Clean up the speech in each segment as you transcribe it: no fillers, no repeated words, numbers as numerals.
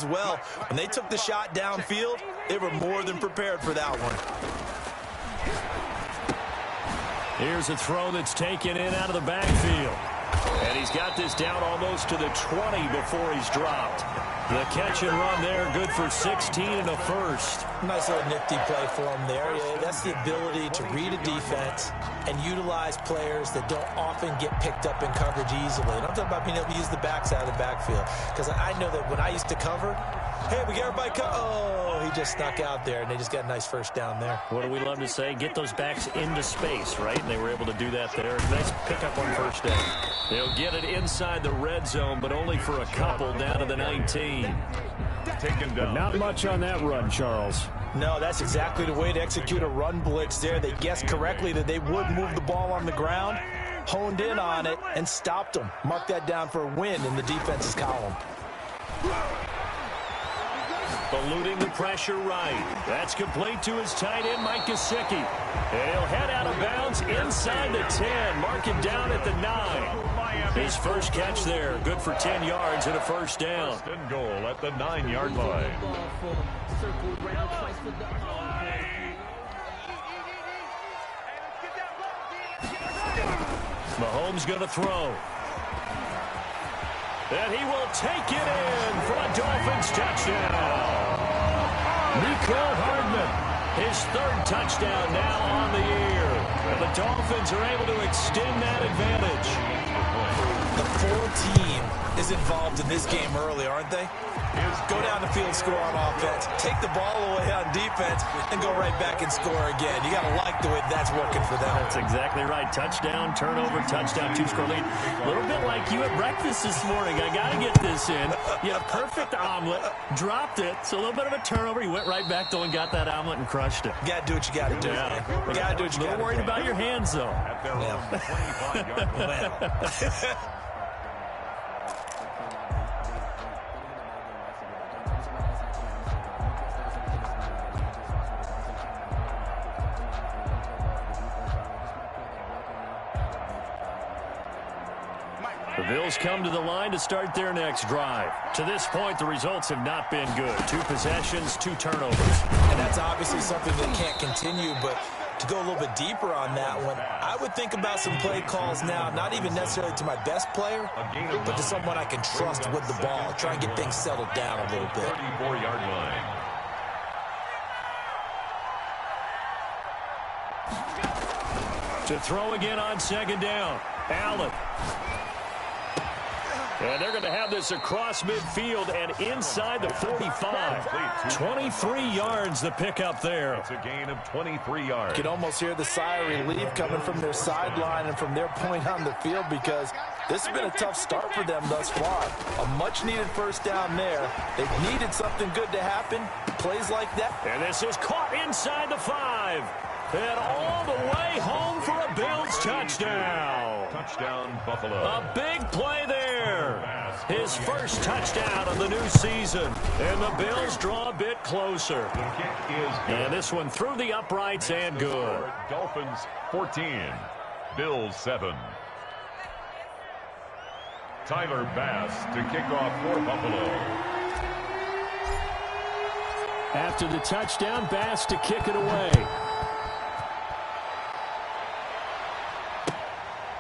well. When they took the shot downfield, they were more than prepared for that one. Here's a throw that's taken in out of the backfield. And he's got this down almost to the 20 before he's dropped. The catch and run there, good for 16 and a first. Nice little nifty play for him there. Yeah, that's the ability to read a defense and utilize players that don't often get picked up in coverage easily. And I'm talking about being able to use the backside of the backfield. Because I know that when I used to cover, hey, we get everybody oh, he just snuck out there, and they just got a nice first down there. What do we love to say? Get those backs into space, right? And they were able to do that there. Nice pickup on first down. They'll get it inside the red zone, but only for a couple down to the 19. Taken down. But not much on that run, Charles. No, that's exactly the way to execute a run blitz there. They guessed correctly that they would move the ball on the ground, honed in on it, and stopped them. Mark that down for a win in the defense's column. Eluding the pressure right. That's complete to his tight end, Mike Gesicki. And he'll head out of bounds inside the 10. Mark him down at the 9. His first catch there. Good for 10 yards and a first down. First and goal at the 9-yard line. Mahomes going to throw. And he will take it in for a Dolphins touchdown. Mecole Hardman, his third touchdown now on the year. And the Dolphins are able to extend that advantage. The full team is involved in this game early, aren't they? Go down the field, score on offense, take the ball away on defense, and go right back and score again. You got to like the way that's working for them. That's exactly right. Touchdown, turnover, touchdown, two-score lead. A little bit like you at breakfast this morning. I got to get this in. You had a perfect omelet, dropped it. So a little bit of a turnover. You went right back, though, and got that omelet and crushed it. You got to do what you got to do. Yeah. You got to do what you got to do. A little worried about your hands, though. At their own 25-yard line. The Bills come to the line to start their next drive. To this point, the results have not been good. 2 possessions, 2 turnovers. And that's obviously something that can't continue, but to go a little bit deeper on that one, I would think about some play calls now, not even necessarily to my best player, but to someone I can trust with the ball. Try and get things settled down a little bit. 34-yard line. To throw again on second down. Allen. And they're going to have this across midfield and inside the 45. 23 yards the pickup there. It's a gain of 23 yards. You can almost hear the sigh of relief coming from their sideline and from their point on the field, because this has been a tough start for them thus far. A much-needed first down there. They've needed something good to happen. Plays like that. And this is caught inside the 5. And all the way home for a Bills touchdown. Touchdown, Buffalo. A big play there. His first touchdown of the new season. And the Bills draw a bit closer. The kick is good. And this one through the uprights and good. Dolphins 14, Bills 7. Tyler Bass to kick off for Buffalo. After the touchdown, Bass to kick it away.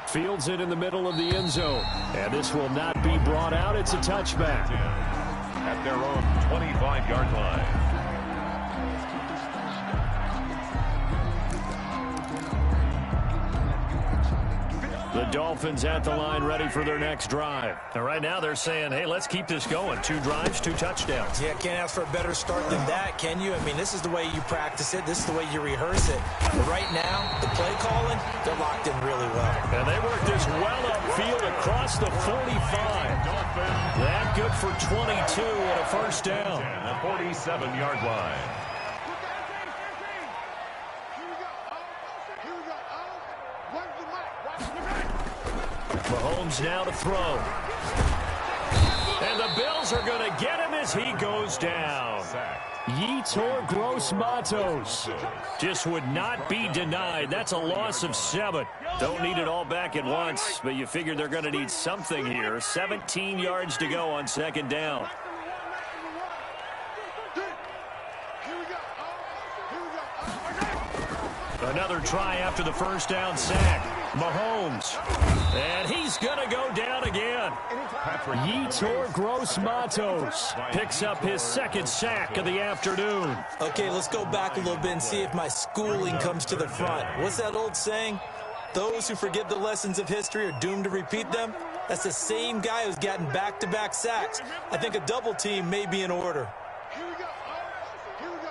Fields it in the middle of the end zone. And this will not be brought out. It's a touchback. At their own 25-yard line. The Dolphins at the line ready for their next drive. And right now they're saying, hey, let's keep this going. 2 drives, 2 touchdowns. Yeah, can't ask for a better start than that, can you? I mean, this is the way you practice it. This is the way you rehearse it. But right now, the play calling, they're locked in really well. And they work this well upfield across the 45. That good for 22 and a first down. A 47-yard line. Mahomes now to throw. And the Bills are going to get him as he goes down. Yetur Gross-Matos. Just would not be denied. That's a loss of 7. Don't need it all back at once, but you figure they're going to need something here. 17 yards to go on second down. Another try after the first down sack. Mahomes. And he's going to go down again. Yetur Gross-Matos picks up his second sack of the afternoon. Okay, let's go back a little bit and see if my schooling comes to the front. What's that old saying? Those who forget the lessons of history are doomed to repeat them. That's the same guy who's gotten back-to-back sacks. I think a double team may be in order. Here we go. Here we go.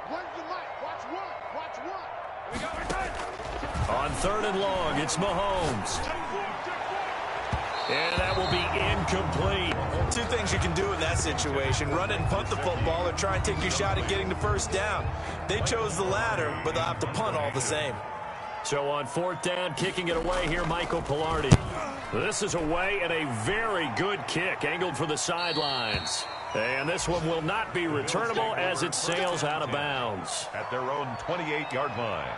Where's the mic? Watch one. Watch one. Here we go. On third and long, it's Mahomes. And that will be incomplete. Two things you can do in that situation: run and punt the football, or try and take your shot at getting the first down. They chose the latter, but they'll have to punt all the same. So on fourth down, kicking it away here, Michael Pilardi. This is away and a very good kick, angled for the sidelines. And this one will not be returnable as it sails out of bounds. At their own 28-yard line.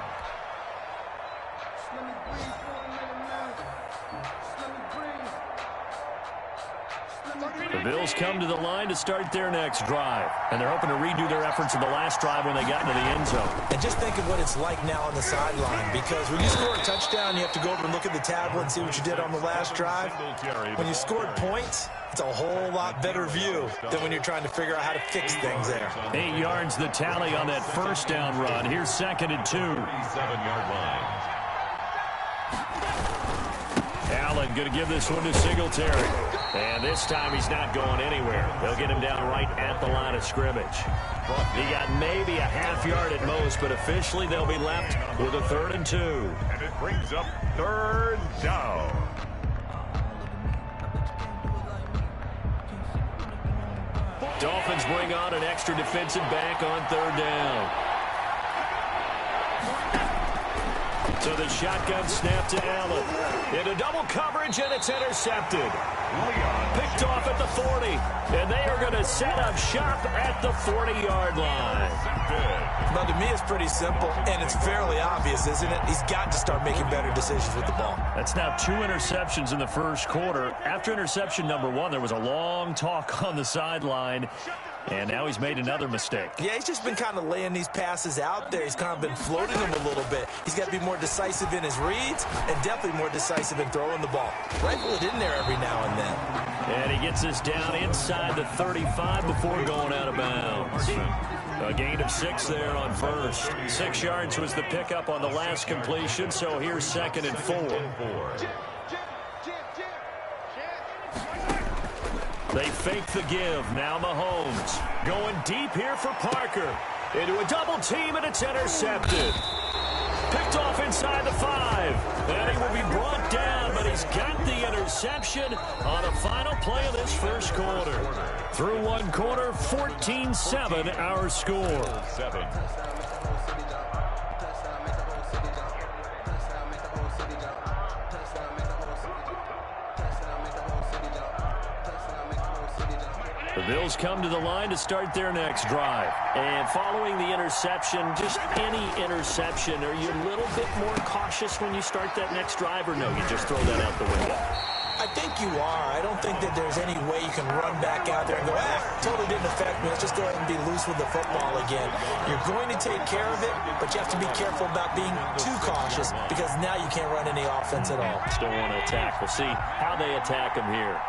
The Bills come to the line to start their next drive. And they're hoping to redo their efforts in the last drive when they got into the end zone. And just think of what it's like now on the sideline, because when you score a touchdown, you have to go over and look at the tablet and see what you did on the last drive. When you scored points, it's a whole lot better view than when you're trying to figure out how to fix things there. 8 yards the tally on that first down run. Here's 2nd and 2. 37-yard line. Allen going to give this one to Singletary. And this time he's not going anywhere. They'll get him down right at the line of scrimmage. He got maybe a half yard at most, but officially they'll be left with a 3rd and 2. And it brings up 3rd down. Dolphins bring on an extra defensive back on 3rd down. So the shotgun snap to Allen. Into double coverage, and it's intercepted. Picked off at the 40. And they are going to set up shop at the 40-yard line. Now, to me, it's pretty simple, and it's fairly obvious, isn't it? He's got to start making better decisions with the ball. That's now 2 interceptions in the first quarter. After interception number 1, there was a long talk on the sideline. And now he's made another mistake. Yeah, he's just been kind of laying these passes out there. He's kind of been floating them a little bit. He's got to be more decisive in his reads and definitely more decisive in throwing the ball. Rifle it in there every now and then. And he gets us down inside the 35 before going out of bounds. A gain of 6 there on first. 6 yards was the pickup on the last completion, so here's 2nd and 4. They fake the give. Now Mahomes going deep here for Parker. Into a double team, and it's intercepted. Picked off inside the 5. And he will be brought down, but he's got the interception on the final play of this first quarter. Through one quarter, 14-7 our score. 7. The Bills come to the line to start their next drive. And following the interception, just any interception, are you a little bit more cautious when you start that next drive, or no, you just throw that out the window? I think you are. I don't think that there's any way you can run back out there and go, totally didn't affect me. Let's just go ahead and be loose with the football again. You're going to take care of it, but you have to be careful about being too cautious, because now you can't run any offense at all. Still want to attack. We'll see how they attack him here.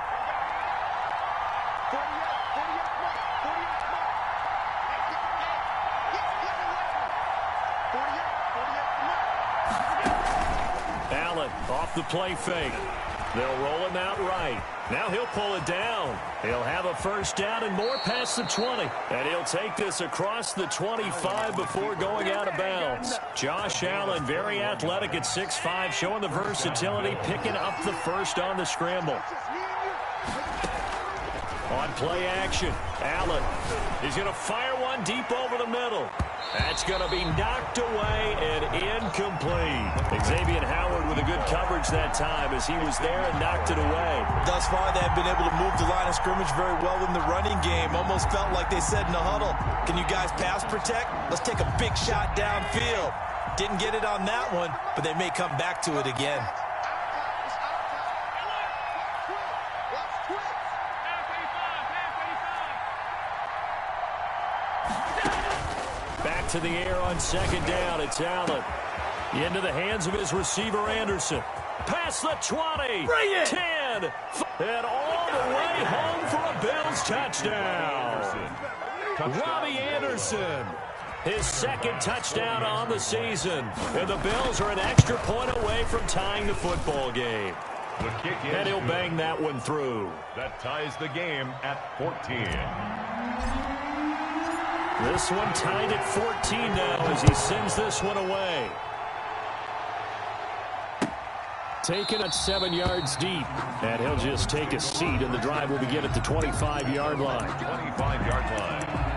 Allen off the play fake. They'll roll him out right. Now he'll pull it down. He'll have a first down and more past the 20. And he'll take this across the 25 before going out of bounds. Josh Allen, very athletic at 6'5", showing the versatility, picking up the first on the scramble. On play action, Allen. He's going to fire one deep over the middle. That's going to be knocked away and incomplete. Xavier Howard with a good coverage that time as he was there and knocked it away. Thus far, they have been able to move the line of scrimmage very well in the running game. Almost felt like they said in the huddle, can you guys pass protect? Let's take a big shot downfield. Didn't get it on that one, but they may come back to it again. back to the air on second down. It's Allen. Into the hands of his receiver, Anderson. Past the 20. 10. And all the way home for a Bills touchdown. Robbie Anderson. His second touchdown on the season. And the Bills are an extra point away from tying the football game. The kick is and he'll bang that one through. That ties the game at 14. This one tied at 14 now as he sends this one away. Taken at 7 yards deep. And he'll just take a seat, and the drive will begin at the 25-yard line. 25-yard line.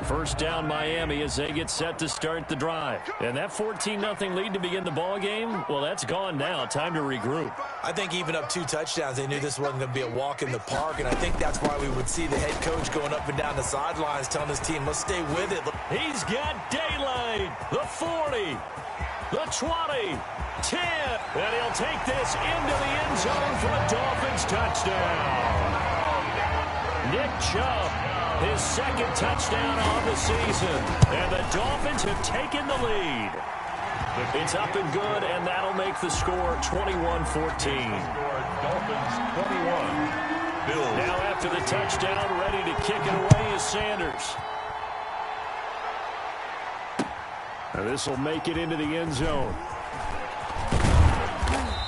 First down Miami as they get set to start the drive. And that 14-0 lead to begin the ball game, well, that's gone now. Time to regroup. I think even up 2 touchdowns, they knew this wasn't going to be a walk in the park, and I think that's why we would see the head coach going up and down the sidelines telling his team, let's stay with it. He's got daylight. The 40, the 20, 10, and he'll take this into the end zone for a Dolphins touchdown. Nick Chubb, his second touchdown on the season, and the Dolphins have taken the lead. It's up and good, and that'll make the score 21-14. Dolphins 21. Bills. Now after the touchdown, ready to kick it away is Sanders. And this will make it into the end zone.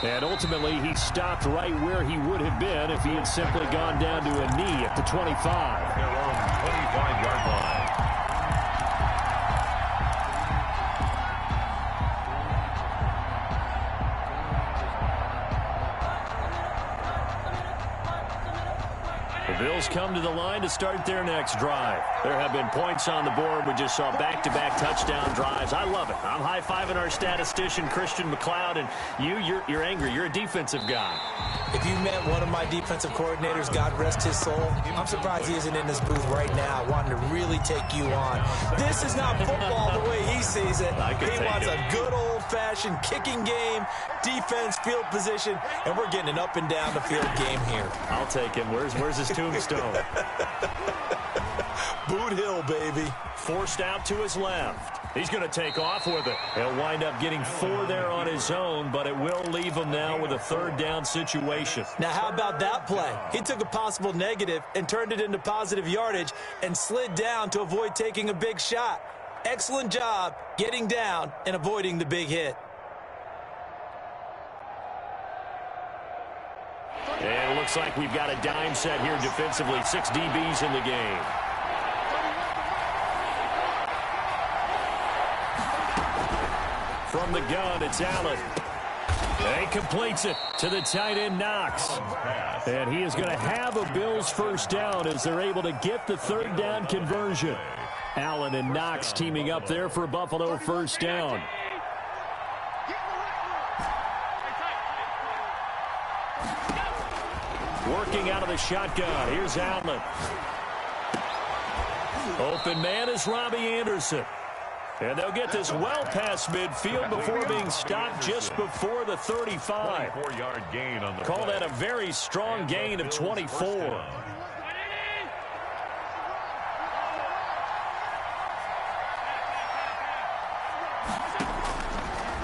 And ultimately, he stopped right where he would have been if he had simply gone down to a knee at the 25. Their own 25-yard line. The Bills come to the line to start their next drive. There have been points on the board. We just saw back-to-back touchdown drives. I love it. I'm high-fiving our statistician, Christian McLeod, and you're angry. You're a defensive guy. If you met one of my defensive coordinators, God rest his soul, I'm surprised he isn't in this booth right now wanting to really take you on. This is not football the way he sees it. He wants a good old-fashioned kicking game, defense, field position, and we're getting an up-and-down-the-field game here. I'll take him. Where's his tombstone? Boot Hill, baby. Forced out to his left. He's going to take off with it. He'll wind up getting 4 there on his own, but it will leave him now with a third down situation. Now, how about that play? He took a possible negative and turned it into positive yardage and slid down to avoid taking a big shot. Excellent job getting down and avoiding the big hit. And it looks like we've got a dime set here defensively. 6 DBs in the game. From the gun, it's Allen. And he completes it to the tight end, Knox. And he is going to have a Bills first down as they're able to get the third down conversion. Allen and Knox teaming up there for Buffalo first down. Working out of the shotgun. Here's Allen. Open man is Robbie Anderson. And they'll get this well past midfield before being stopped just before the 35. 24-yard gain on the Call play. that a very strong gain of 24.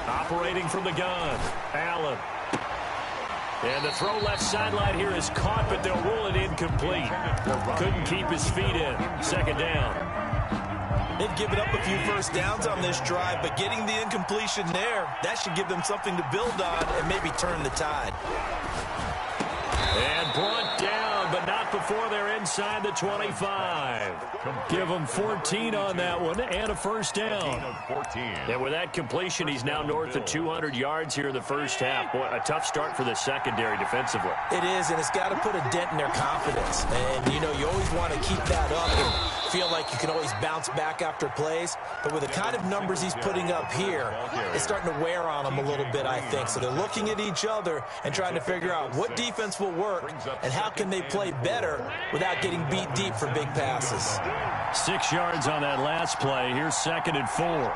Operating from the gun, Allen. And the throw left sideline here is caught, but they'll rule it incomplete. Couldn't keep his feet in. Second down. They've given up a few first downs on this drive, but getting the incompletion there, that should give them something to build on and maybe turn the tide. And brought down, but not before they're inside the 25. Give him 14 on that one and a first down. 14. And with that completion, he's now north of 200 yards here in the first half. Boy, a tough start for the secondary defensively. It is, and it's got to put a dent in their confidence. And, you know, you always want to keep that up and feel like you can always bounce back after plays. But with the kind of numbers he's putting up here, it's starting to wear on them a little bit, I think. So they're looking at each other and trying to figure out what defense will work and how can they play better without getting beat deep for big passes. 6 yards on that last play. Here's 2nd and 4.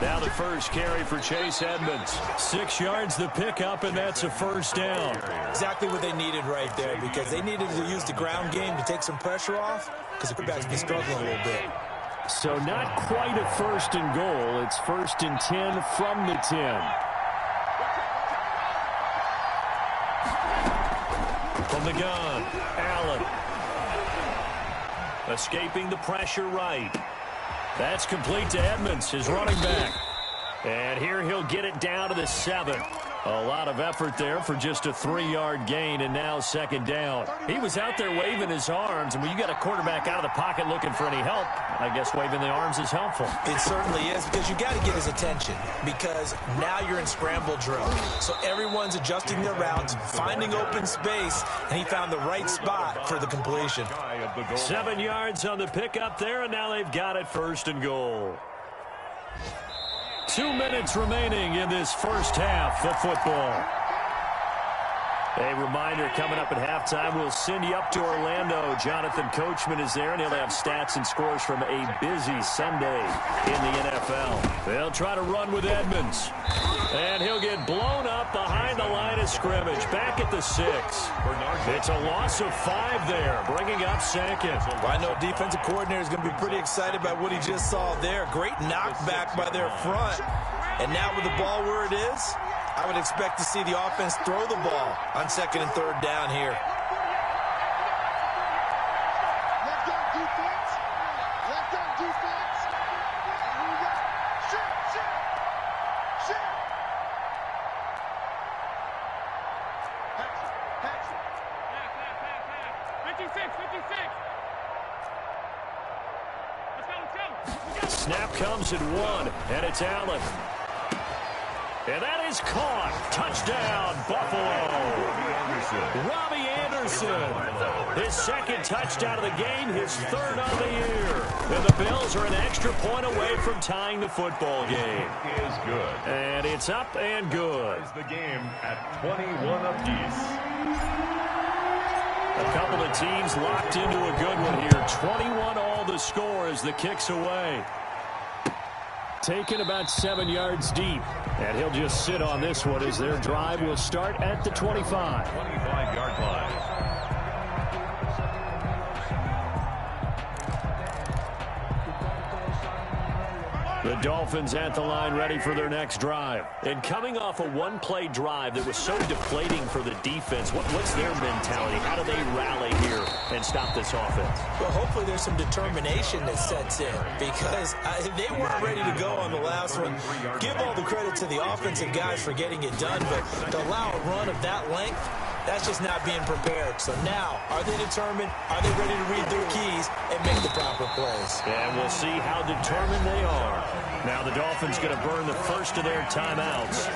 Now the first carry for Chase Edmonds. 6 yards the pickup, and that's a first down. Exactly what they needed right there, because they needed to use the ground game to take some pressure off, because the quarterback's been struggling a little bit. So not quite a first and goal. It's 1st and 10 from the 10. From the gun, Allen. Escaping the pressure right. That's complete to Edmonds, his running back. And here he'll get it down to the 7. A lot of effort there for just a 3-yard gain, and now 2nd down. He was out there waving his arms, and when you got a quarterback out of the pocket looking for any help, I guess waving the arms is helpful. It certainly is, because you got to get his attention, because now you're in scramble drill. So everyone's adjusting their routes, finding open space, and he found the right spot for the completion. 7 yards on the pickup there, and now they've got it 1st and goal. 2 minutes remaining in this first half of football. A reminder, coming up at halftime, we'll send you up to Orlando. Jonathan Coachman is there, and he'll have stats and scores from a busy Sunday in the NFL. They'll try to run with Edmonds. And he'll get blown up behind the line of scrimmage, back at the 6. It's a loss of 5 there, bringing up 2nd. Well, I know defensive coordinator is going to be pretty excited about what he just saw there. Great knockback by their front. And now with the ball where it is, I would expect to see the offense throw the ball on 2nd and 3rd down here. Left guard defense. Left guard defense. And we got shit. Pass. 56. Let's go. Snap comes at 1, and it's Allen. And that is caught. Touchdown, Buffalo. Robbie Anderson. His 2nd touchdown of the game, his 3rd on the year. And the Bills are an extra point away from tying the football game. Is good. And it's up and good. The game at 21 apiece. A couple of teams locked into a good one here. 21 all the score as the kick's away. Taken about 7 yards deep. And he'll just sit on this one as their drive will start at the 25. 25-yard line. The Dolphins at the line ready for their next drive. And coming off a one-play drive that was so deflating for the defense, what's their mentality? How do they rally here and stop this offense? Well, hopefully there's some determination that sets in, because they weren't ready to go on the last one. Give all the credit to the offensive guys for getting it done, but to allow a run of that length, that's just not being prepared. So now, are they determined? Are they ready to read their keys and make the proper plays? And we'll see how determined they are. Now the Dolphins going to burn the first of their timeouts,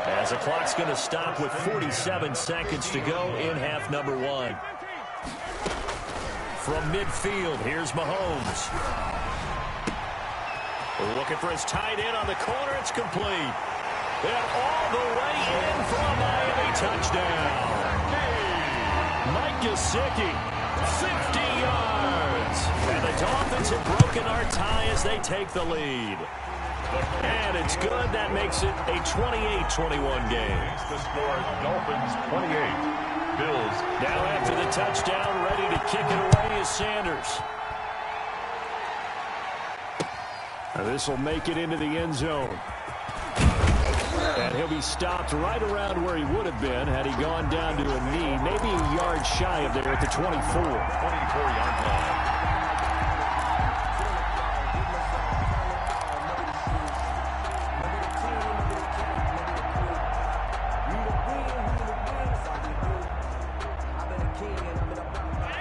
as the clock's going to stop with 47 seconds to go in half number 1. From midfield, here's Mahomes. Looking for his tight end on the corner. It's complete. And all the way in for a Miami touchdown. Mike Gesicki, 50 yards. And the Dolphins have broken our tie as they take the lead. And it's good. That makes it a 28-21 game. The score, Dolphins 28. Bills. Now after the touchdown, ready to kick it away is Sanders. This will make it into the end zone. And he'll be stopped right around where he would have been had he gone down to a knee, maybe a yard shy of there at the 24. 24-yard line.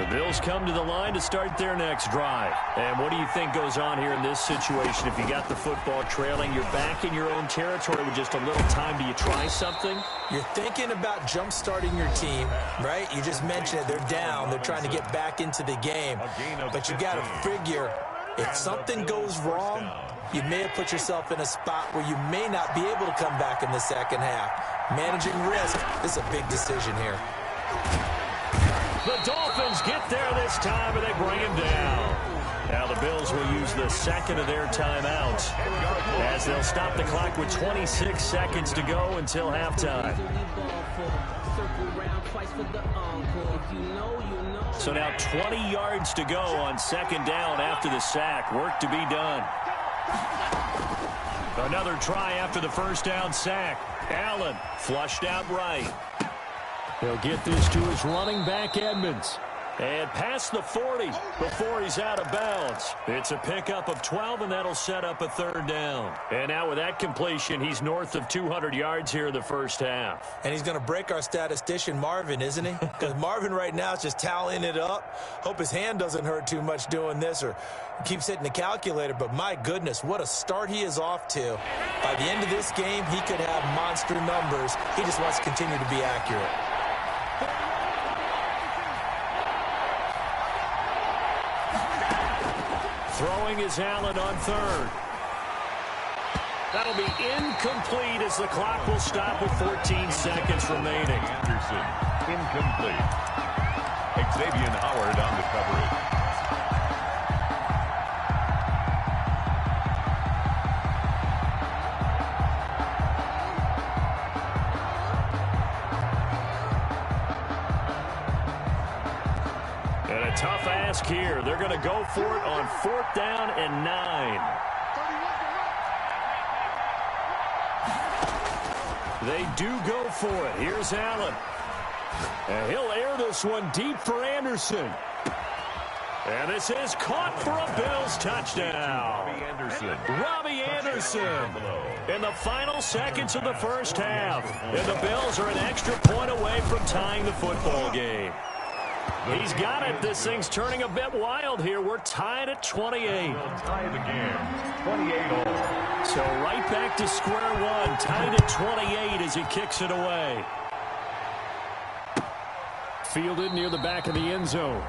Bills come to the line to start their next drive. And what do you think goes on here in this situation? If you got the football trailing, you're back in your own territory with just a little time. Do you try something? You're thinking about jump-starting your team, right? You just mentioned it. They're down. They're trying to get back into the game. But you got to figure, if something goes wrong, you may have put yourself in a spot where you may not be able to come back in the second half. Managing risk, this is a big decision here. The Dolphins get there this time, and they bring him down. Now the Bills will use the second of their timeouts as they'll stop the clock with 26 seconds to go until halftime. So now 20 yards to go on second down after the sack. Work to be done. Another try after the first down sack. Allen flushed out right. He'll get this to his running back, Edmonds. And past the 40 before he's out of bounds. It's a pickup of 12, and that'll set up a third down. And now with that completion, he's north of 200 yards here in the first half. And he's going to break our statistician, Marvin, isn't he? Because Marvin right now is just tallying it up. Hope his hand doesn't hurt too much doing this or keeps hitting the calculator. But my goodness, what a start he is off to. By the end of this game, he could have monster numbers. He just wants to continue to be accurate. Throwing is Allen on third. That'll be incomplete as the clock will stop with 14 seconds remaining. Anderson, incomplete. Xavier Howard on the coverage. Tough ask here. They're going to go for it on 4th down and 9. They do go for it. Here's Allen. And he'll air this one deep for Anderson. And this is caught for a Bills touchdown. Robbie Anderson in the final seconds of the first half. And the Bills are an extra point away from tying the football game. He's got it. This thing's turning a bit wild here. We're tied at 28. Tie the game, 28-all. So right back to square one, tied at 28 as he kicks it away. Fielded near the back of the end zone.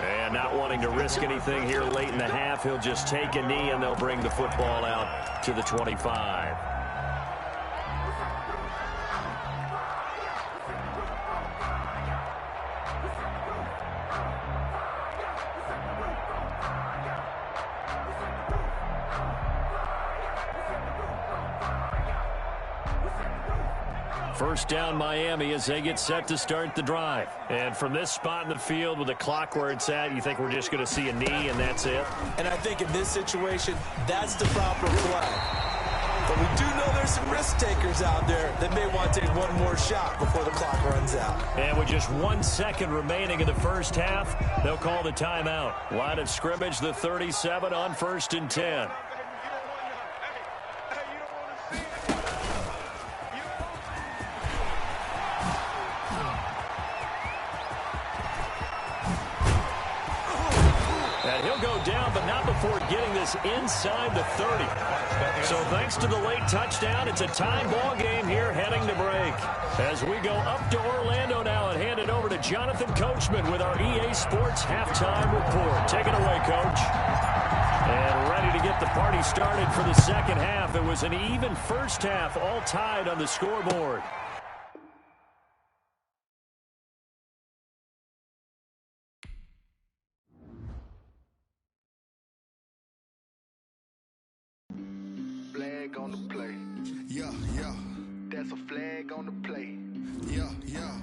And not wanting to risk anything here late in the half, he'll just take a knee and they'll bring the football out to the 25. First down Miami as they get set to start the drive. And from this spot in the field with the clock where it's at, you think we're just going to see a knee and that's it? And I think in this situation, that's the proper play. But we do know there's some risk takers out there that may want to take one more shot before the clock runs out. And with just 1 second remaining in the first half, they'll call the timeout. Line of scrimmage, the 37 on 1st and 10. Down, but not before getting this inside the 30. So thanks to the late touchdown, it's a tie ball game here heading to break. As we go up to Orlando now and hand it over to Jonathan Coachman with our EA Sports Halftime Report. Take it away, Coach. And ready to get the party started for the second half. It was an even first half, all tied on the scoreboard. On the play. Yeah, yeah. That's a flag on the play. Yeah, yeah.